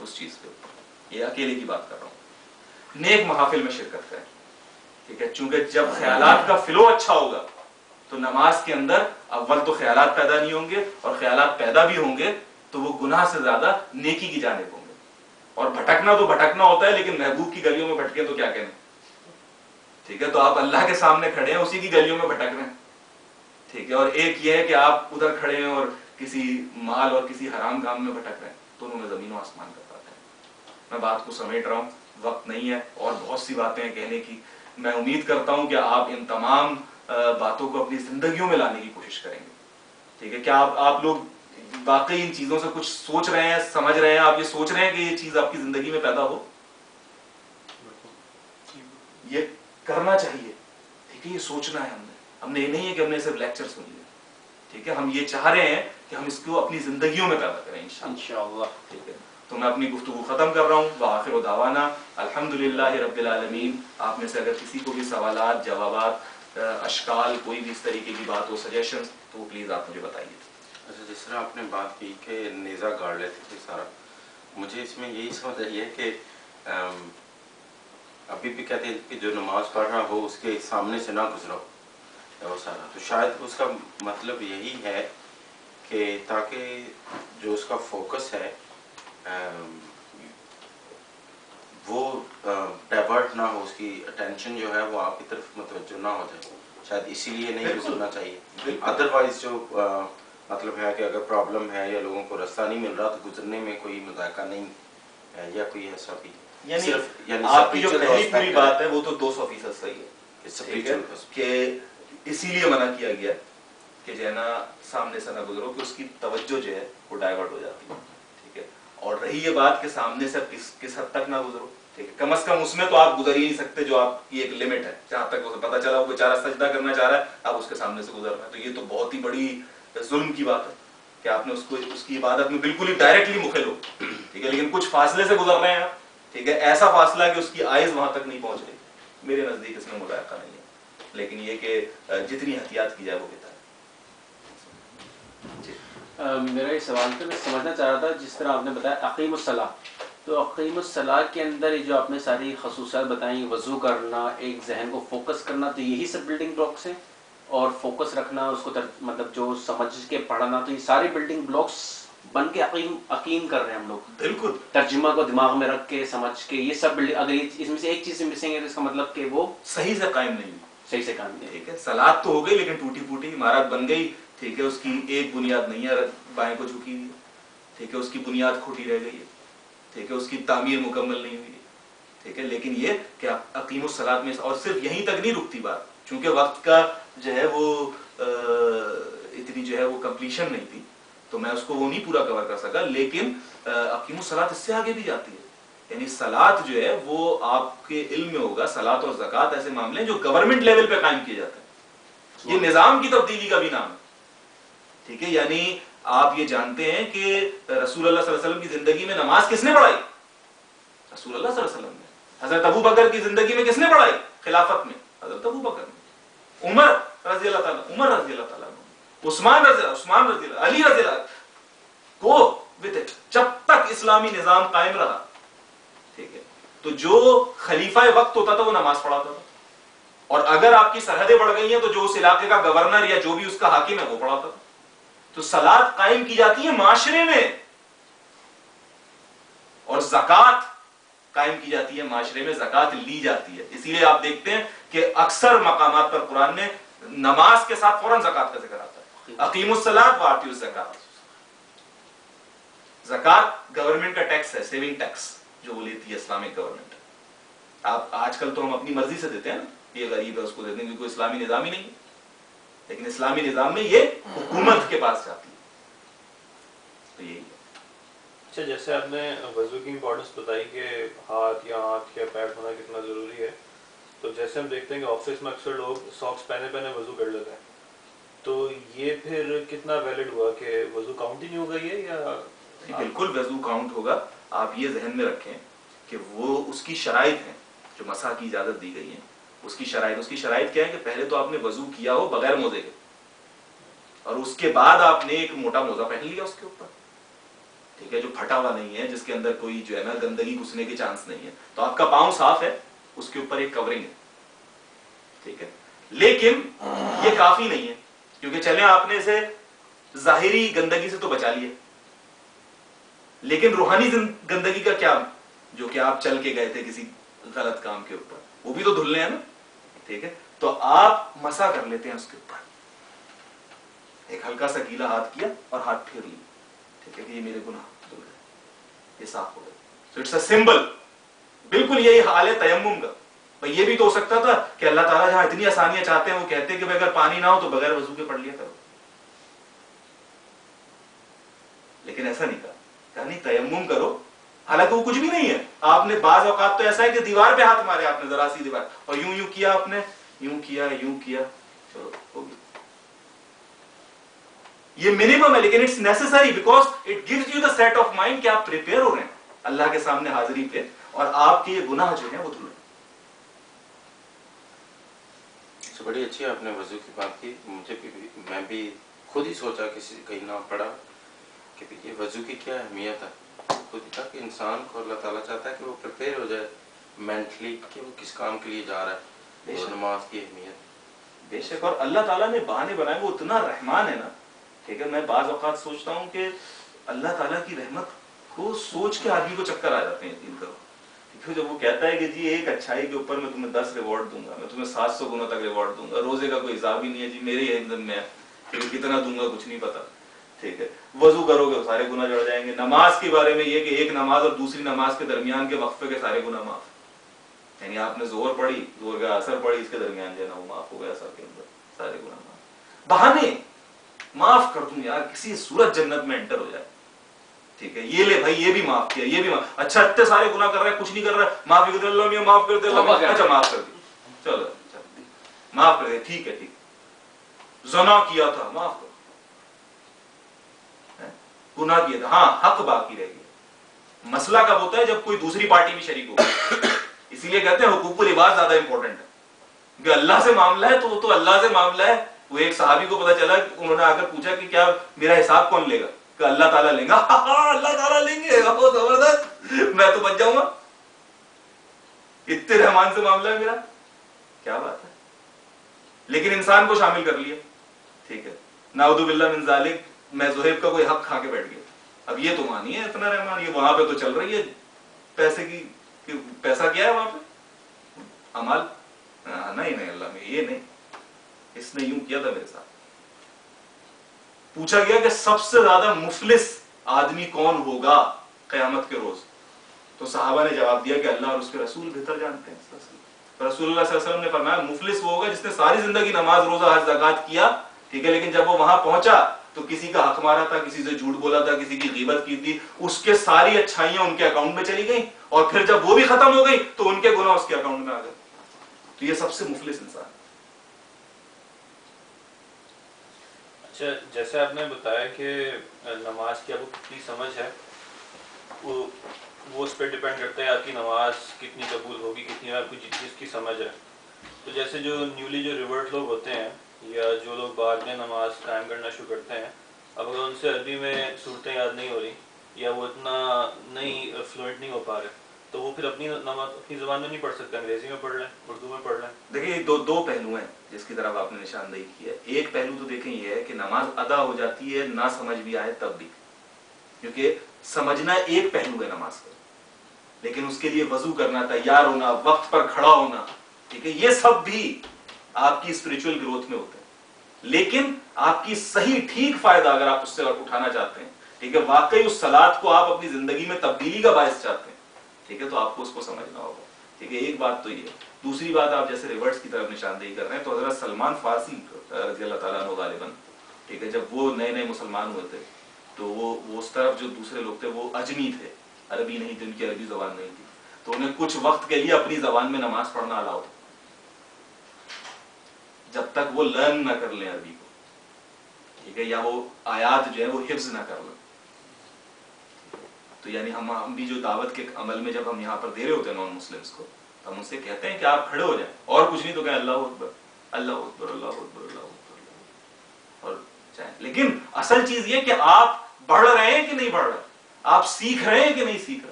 اس چیز کے اوپر. یہ اکیلے کی بات کر رہا ہوں. نیک محافل میں شرکت کریں, ٹھیک ہے, چونکہ جب خیالات کا فلو اچھا ہوگا تو نماز کے اندر اول تو خیالات پیدا نہیں ہوں گے, اور خیالات پیدا بھی ہوں گے تو وہ گناہ سے زیادہ نیکی کی جانب ہوں گے. اور بھٹکنا تو بھٹکنا ہوتا ہے, لیکن محبوب کی گلیوں میں بھٹکیں تو کیا کہنے, ٹھیک ہے, تو آپ اللہ کے سامنے کھڑے ہیں, اسی کی گلیوں میں بھٹک رہے ہیں, ٹھیک ہے. اور ایک یہ ہے کہ آپ ادھر کھڑے ہیں اور کسی مال اور کسی حرام کام میں بھٹک رہے ہیں, دونوں میں زمین و آسمان کا فرق ہے. میں بات کو سمیٹ رہا ہوں, وقت نہیں ہے اور بہت سی باتیں ہیں کہنے کی. میں امید کرتا ہوں کہ آپ ان تمام باتوں کو اپنی زندگیوں میں لانے کی کوشش کریں گے, ٹھیک ہے. کیا آپ لوگ واقعی ان چیزوں سے کچھ سوچ رہے ہیں, سمجھ رہے ہیں, آپ یہ سوچ رہے ہیں کہ یہ چیز آپ کی زندگی میں پیدا ہو؟ یہ کرنا چاہیے, ٹھیک ہے. یہ سوچنا ہے ہم نے یہ نہیں ہے کہ ہم نے صرف لیکچر سن لیا, ٹھیک ہے. ہم یہ چاہ رہے ہیں کہ ہم اس کو اپنی زندگیوں میں پیدا کریں انشاءاللہ, ٹھیک ہے. تو میں اپنی گفتگو ختم کر رہا ہوں. وآخر دعوانا الحمدللہ رب العالمین. آپ میں سے اگر کسی کو بھی سوالات, جوابات, اشکال, کوئی بھی اس طریقے کی بات ہو, سجیشن, تو پلیز آپ مجھے بتائیے. اچھا, جس طرح آپ نے بات کی کہ نیزہ گاڑ لیتے تھے سارا, مجھے اس میں یہی سمجھ آئی ہے کہ ابھی بھی کہتے ہیں کہ جو نماز پڑھ رہا ہو اس کے سامنے سے نہ گزرو وہ سارا, تو شاید اس کا مطلب یہی ہے کہ تاکہ جو اس کا فوکس ہے وہ ڈائیورٹ نہ ہو, اس کی اٹینشن جو ہے وہ آپ کی طرف متوجہ نہ ہو جائے, شاید اسی لیے نہیں گزرنا چاہیے. ادروائز جو مطلب ہے کہ اگر پرابلم ہے یا لوگوں کو راستہ نہیں مل رہا تو گزرنے میں کوئی مذائقہ نہیں ہے, یا کوئی ایسا بھی, یعنی آپ کی جو پہلی پوری بات ہے وہ تو 200% صحیح ہے, کہ اسی لیے منع کیا گیا کہ جو ہے نا سامنے سے نہ گزرو, کہ اس کی توجہ جو ہے وہ ڈائیورٹ ہو جاتی ہے, ٹھیک ہے. اور رہی یہ بات کہ سامنے سے کس حد تک نہ گزرو, ٹھیک ہے, کم از کم اس میں تو آپ گزر ہی نہیں سکتے, جو آپ کی ایک لمٹ ہے, جہاں تک اسے پتا چلا وہ بیچارہ سجدہ کرنا چاہ رہا ہے, آپ اس کے سامنے سے گزر رہے ہیں, تو یہ تو بہت ہی بڑی ظلم کی بات ہے کہ آپ نے اس کی عبادت میں بالکل ہی ڈائریکٹلی مخل ہو, ٹھیک ہے. لیکن کچھ فاصلے سے گزر رہے ہیں آپ, ٹھیک ہے, ایسا فاصلہ کہ اس کی آئز وہاں تک نہیں پہنچ رہی, میرے نزدیک اس میں مذائقہ نہیں ہے, لیکن یہ کہ جتنی احتیاط کی جائے وہ بہتر ہے. میرا یہ سوال تھا, میں سمجھنا چاہ رہا تھا جس طرح آپ نے بتایا اقیم الصلاۃ, تو اقیم الصلاۃ کے اندر جو آپ نے ساری خصوصیات بتائیں, وضو کرنا, ایک ذہن کو فوکس کرنا, تو یہی سب بلڈنگ بلاکس ہیں, اور فوکس رکھنا, اس کو مطلب جو سمجھ کے پڑھنا, تو یہ سارے بلڈنگ بلاکس بن کے عقیم کر رہے ہیں ہم لوگ. بالکل, ترجمہ کو دماغ میں رکھ کے سمجھ کے یہ سب بلڈنگ, اگر اس میں سے ایک چیز مسنگ ہے تو اس کا مطلب کہ وہ صحیح سے قائم نہیں, صحیح سے کام نہیں, ٹھیک ہے. سلاد تو ہو گئی لیکن ٹوٹی پھوٹی عمارت بن گئی, ٹھیک ہے, اس کی ایک بنیاد نہیں ہے, بائیں کو جھکی ہوئی ہے, ٹھیک ہے, اس کی بنیاد کھوٹی رہ گئی ہے, ٹھیک ہے, اس کی تعمیر مکمل نہیں ہوئی ہے, ٹھیک ہے. لیکن یہ کہ اقیم الصلاۃ میں, اور صرف یہیں تک نہیں رکتی بات, چونکہ وقت کا جو ہے وہ اتنی جو ہے وہ کمپلیشن نہیں تھی, تو میں اس کو وہ نہیں پورا کور کر سکا, لیکن اقیم الصلاۃ اس سے آگے بھی جاتی ہے. یعنی صلاۃ جو ہے وہ آپ کے علم میں ہوگا, صلاۃ اور زکوٰۃ ایسے معاملے ہیں جو گورنمنٹ لیول پہ قائم کیے جاتے ہیں, یہ نظام کی تبدیلی کا بھی نام ہے, ٹھیک ہے. یعنی آپ یہ جانتے ہیں کہ رسول اللہ صلی اللہ علیہ وسلم کی زندگی میں نماز کس نے پڑھائی؟ رسول اللہ صلی اللہ علیہ وسلم نے. حضرت ابو بکر کی زندگی میں کس نے پڑھائی خلافت میں؟ حضرت ابو بکر نے. عمر رضی اللہ تعالیٰ, عمر رضی اللہ تعالیٰ, عثمان رضی اللہ, علی رضی اللہ, کو جب تک اسلامی نظام قائم رہا, ٹھیک ہے, تو جو خلیفہ وقت ہوتا تھا وہ نماز پڑھاتا تھا, اور اگر آپ کی سرحدیں بڑھ گئی ہیں تو جو اس علاقے کا گورنر یا جو بھی اس کا حاکم ہے وہ پڑھاتا تھا. تو صلاۃ قائم کی جاتی ہے معاشرے میں, اور زکوٰۃ قائم کی جاتی ہے معاشرے میں, زکوٰۃ لی جاتی ہے. اسی لیے آپ دیکھتے ہیں کہ اکثر مقامات پر قرآن میں نماز کے ساتھ فوراً زکوٰۃ کا ذکر آتا ہے, اقیموا الصلاۃ وآتوا الزکوٰۃ. زکوٰۃ گورنمنٹ کا ٹیکس ہے, سیونگ ٹیکس جو وہ لیتی ہے اسلامک گورنمنٹ. آپ آج کل تو ہم اپنی مرضی سے دیتے ہیں نا, یہ غریب ہے اس کو دیتے ہیں, کیونکہ کوئی اسلامی نظام ہی نہیں ہے, لیکن اسلامی نظام میں یہ حکومت کے پاس جاتی ہے. تو یہی. اچھا, جیسے آپ نے وضو کی امپورٹنس بتائی کہ ہاتھ یا آنکھ یا پیر دھونا کتنا ضروری ہے, تو جیسے ہم دیکھتے ہیں کہ آفس میں اکثر لوگ ساکس پہنے وضو کر لیتے ہیں, تو یہ پھر کتنا ویلڈ ہوا کہ وضو کاؤنٹ ہی نہیں ہوگا یہ, یا بالکل وضو کاؤنٹ ہوگا. آپ یہ ذہن میں رکھیں کہ وہ اس کی شرائط ہیں جو مسح کی اجازت دی گئی ہیں, اس کی شرائط کیا ہے کہ پہلے تو آپ نے وضو کیا ہو بغیر موزے کے, اور اس کے بعد آپ نے ایک موٹا موزہ پہن لیا اس کے اوپر, ٹھیک ہے, جو پھٹا ہوا نہیں ہے, جس کے اندر کوئی جو ہے نا گندگی گھسنے کی چانس نہیں ہے, تو آپ کا پاؤں صاف ہے, اس کے اوپر ایک کورنگ ہے, ٹھیک ہے. لیکن یہ کافی نہیں ہے, کیونکہ چلیں آپ نے اسے ظاہری گندگی سے تو بچا لیا, لیکن روحانی گندگی کا کیا, جو کہ آپ چل کے گئے تھے کسی غلط کام کے اوپر, وہ بھی تو دھلنے ہیں نا, ٹھیک ہے. تو آپ مسا کر لیتے ہیں اس کے اوپر, ایک ہلکا سا گیلا ہاتھ کیا اور ہاتھ پھیر لیا, ٹھیک ہے, کہ یہ میرے گناہ دھل گئے, یہ صاف ہو گئے. So it's a symbol. بالکل یہی حال ہے تیمم کا. بھائی یہ بھی تو ہو سکتا تھا کہ اللہ تعالیٰ جہاں اتنی آسانیاں چاہتے ہیں وہ کہتے ہیں کہ اگر پانی نہ ہو تو بغیر وضو کے پڑھ لیا کرو, لیکن ایسا نہیں کہا, کہا نہیں تیمم کرو. حالانکہ وہ کچھ بھی نہیں ہے. آپ نے بعض اوقات تو ایسا ہے کہ دیوار پہ ہاتھ مارے آپ نے, ذرا سی دیوار, اور یوں یوں کیا آپ نے, یوں کیا, چلو ہو گیا. یہ منیمم ہے, لیکن it's necessary because it gives you the set of mind کہ آپ پریپیئر ہو رہے ہیں اللہ کے سامنے حاضری پہ, اور آپ کے یہ گناہ جو ہیں وہ دھل رہے ہیں. بڑی اچھی آپ نے وضو کی بات کی. مجھے بھی, میں بھی خود ہی سوچا, کہیں نہ پڑھا کہ یہ وضو کی کیا اہمیت ہے. خود ہی تھا کہ انسان کو اللہ تعالیٰ چاہتا ہے کہ وہ پریپیئر ہو جائے مینٹلی کہ وہ کس کام کے لیے جا رہا ہے, اور نماز کی اہمیت. بے شک, اور اللہ تعالیٰ نے بہانے بنائے, وہ اتنا رحمان ہے نا, ٹھیک ہے. میں بعض اوقات سوچتا ہوں کہ اللہ تعالیٰ کی رحمت کو سوچ کے آدمی کو چکر آ جاتے ہیں. یقین کرو, جب وہ کہتا ہے کہ جی ایک اچھائی کے اوپر میں تمہیں 10 ریوارڈ دوں گا, میں تمہیں 700 گنا تک ریوارڈ دوں گا, روزے کا کوئی حساب ہی نہیں ہے جی, میرے ہی ایک دن میں کتنا دوں گا کچھ نہیں پتا, ٹھیک ہے. وضو کرو گے سارے گناہ جڑ جائیں گے. نماز کے بارے میں یہ کہ ایک نماز اور دوسری نماز کے درمیان کے وقفے کے سارے گناہ معاف, یعنی آپ نے زہر پڑھی, زہر کا اثر پڑھی, اس کے درمیان جو ہے نا وہ معاف ہو گیا, سر کے اندر سارے گناہ معاف. بہانے معاف کر دوں یار, کسی صورت جنت میں انٹر ہو جائے, ٹھیک ہے. یہ لے بھائی, یہ بھی معاف کیا, یہ بھی معاف, اچھا اتنے سارے گناہ کر رہا ہے, کچھ نہیں کر رہا ہے, معافی کر دے اللہ میاں, معاف کر دے اللہ, اچھا معاف کر دی, چلو معاف کر دے, ٹھیک ہے, ٹھیک. زنا کیا تھا, معاف کر, گناہ کیا تھا, ہاں حق باقی رہ گیا. مسئلہ کب ہوتا ہے جب کوئی دوسری پارٹی بھی شریک ہو. اسی لیے کہتے ہیں حقوق العباد زیادہ امپورٹنٹ ہے, کیونکہ اللہ سے معاملہ ہے تو اللہ سے معاملہ ہے. وہ ایک صحابی کو پتا چلا, انہوں نے آ کر پوچھا کہ کیا میرا حساب کون لے گا, کہ اللہ تعالیٰ لیں گا. اللہ تعالیٰ لیں گے, بہت زبردست, میں تو بچ جاؤں گا, اتنے رحمان سے معاملہ ہے میرا, کیا بات ہے. لیکن انسان کو شامل کر لیا, ٹھیک ہے. نعوذ باللہ من ذالک, میں زہیب کا کوئی حق کھا کے بیٹھ گیا. اب یہ تو مانی ہے اتنا رحمان, یہ وہاں پہ تو چل رہی ہے پیسے کی, پیسہ کیا ہے وہاں پہ, عمل, نہیں اللہ میں یہ نہیں, اس نے یوں کیا تھا میرے ساتھ. پوچھا گیا کہ سب سے زیادہ مفلس آدمی کون ہوگا قیامت کے روز, تو صحابہ نے جواب دیا کہ اللہ اور اس کے رسول بہتر جانتے ہیں. رسول اللہ صلی اللہ علیہ وسلم نے فرمایا مفلس وہ ہوگا جس نے ساری زندگی نماز روزہ حج زکات کیا, ٹھیک ہے, لیکن جب وہ وہاں پہنچا تو کسی کا حق مارا تھا, کسی سے جھوٹ بولا تھا, کسی کی غیبت کی تھی, اس کے ساری اچھائیاں ان کے اکاؤنٹ میں چلی گئیں, اور پھر جب وہ بھی ختم ہو گئی تو ان کے گناہ اس کے اکاؤنٹ میں آ گئے. تو یہ سب سے مفلس انسان. اچھا, جیسے آپ نے بتایا کہ نماز کی آپ کو کتنی سمجھ ہے, وہ اس پہ ڈیپینڈ کرتا ہے آپ کی نماز کتنی قبول ہوگی, کتنی آپ کو جس کی سمجھ ہے. تو جیسے جو نیولی جو ریورٹ لوگ ہوتے ہیں, یا جو لوگ بعد میں نماز قائم کرنا شروع کرتے ہیں, اب اگر ان سے عربی میں صورتیں یاد نہیں ہو رہی, یا وہ اتنا نہیں فلوئنٹ نہیں ہو پا رہے, تو وہ پھر اپنی نماز اپنی زبان میں نہیں پڑھ سکتے, انگریزی میں پڑھ لیں, اردو میں پڑھ لیں. دیکھیں دو پہلو ہیں جس کی طرف آپ نے نشاندہی کی ہے. ایک پہلو تو دیکھیں یہ ہے کہ نماز ادا ہو جاتی ہے نہ سمجھ بھی آئے تب بھی, کیونکہ سمجھنا ایک پہلو ہے نماز کا, لیکن اس کے لیے وضو کرنا, تیار ہونا, وقت پر کھڑا ہونا, ٹھیک ہے, یہ سب بھی آپ کی اسپرچل گروتھ میں ہوتے ہیں. لیکن آپ کی صحیح ٹھیک فائدہ اگر آپ اس سے اٹھانا چاہتے ہیں, ٹھیک ہے, واقعی اس صلاۃ کو آپ اپنی زندگی میں تبدیلی کا باعث چاہتے ہیں, ٹھیک ہے, تو آپ کو اس کو سمجھنا ہوگا, ٹھیک ہے. ایک بات تو یہ ہے. دوسری بات, آپ جیسے ریورٹس کی طرف نشاندہی کر رہے ہیں, تو حضرت سلمان فارسی رضی اللہ تعالیٰ عنہ غالباً, ٹھیک ہے, جب وہ نئے نئے مسلمان ہوئے تھے تو وہ اس طرف جو دوسرے لوگ تھے وہ اجمی تھے, عربی نہیں تھی, ان کی عربی زبان نہیں تھی, تو انہیں کچھ وقت کے لیے اپنی زبان میں نماز پڑھنا الاؤ تھا, جب تک وہ لرن نہ کر لیں عربی کو, ٹھیک ہے, یا وہ آیات جو ہے وہ حفظ نہ کر لیں. تو یعنی ہم بھی جو دعوت کے عمل میں جب ہم یہاں پر دے رہے ہوتے ہیں نان مسلمس کو, ہم ان سے کہتے ہیں کہ آپ کھڑے ہو جائیں, اور کچھ نہیں تو کہیں اللہ اکبر, اللہ اکبر, اللہ اکبر, اللہ اکبر, اور چاہیں. لیکن اصل چیز یہ کہ آپ بڑھ رہے ہیں کہ نہیں بڑھ رہے. آپ سیکھ رہے ہیں کہ نہیں سیکھ رہے؟